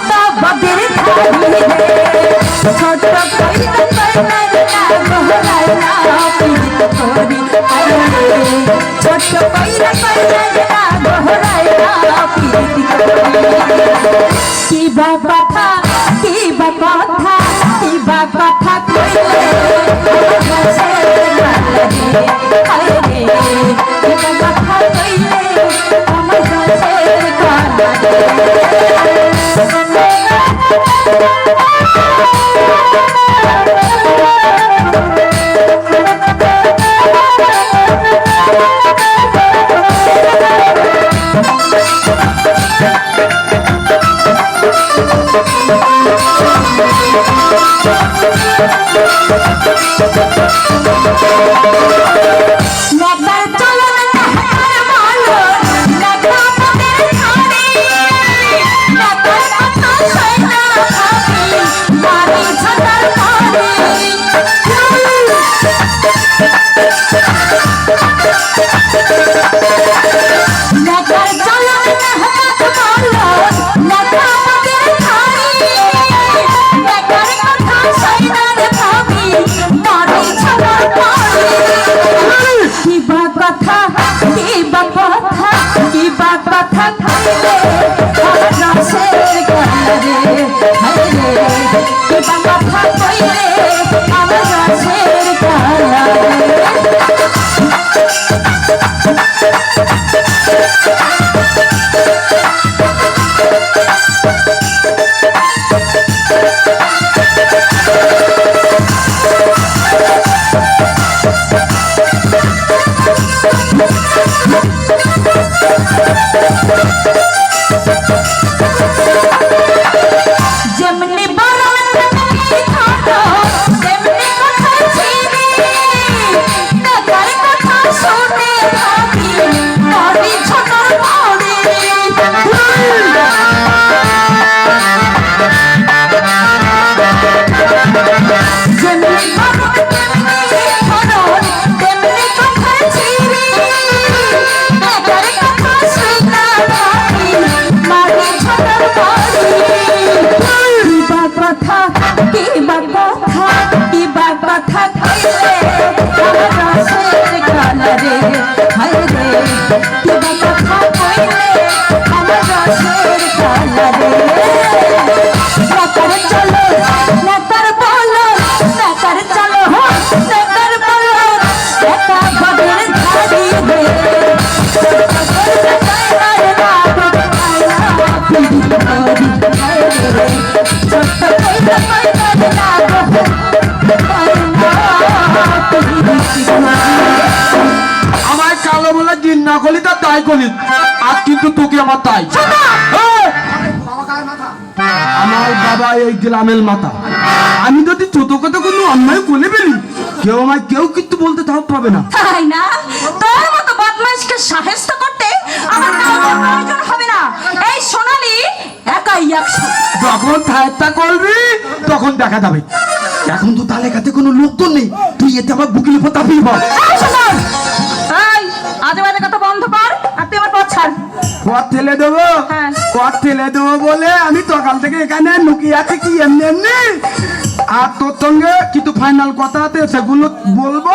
একা বদের ধারি রে ছোট কইরা কইরা গোহরাই না পিরিত করি আরে ছোট কইরা কইরা গোহরাই না পিরিত করি কি বা কথা কি বা কথা কি বা কথা কইলে গাছে লাগে আরে কি বা কথা কইলে আমার গাছে আমায় কালো বলে দিন না করলি তা তাই করলি আর কিন্তু তোকে আমার তাই আমার বাবা এই গ্রামের মাথা আমি যদি ছোট কথা কোনো অন্যায় করে ফেলি কেউ আমায় কেউ কিন্তু বলতে তাও পাবে না তাই না তোর মতো বদমাইশকে সাহায্য করতে আমার কাউকে প্রয়োজন হবে না এই সোনালি একাই একশো যখন ঠায়টা করবি তখন দেখা যাবে এখন তো তালে কাছে কোনো লোক তো নেই তুই এতে আমার বুকের উপর তাপিয়ে বল এই আজে বাজে কথা বন্ধ কর আর তুই আমার পথ ছাড় পথ ঠেলে দেবো পথ ঠেলে দেবো বলে আমি সকাল থেকে এখানে লুকিয়ে আছি কি এমনি এমনি আর তোর সঙ্গে কিন্তু ফাইনাল কথা আছে সেগুলো বলবো।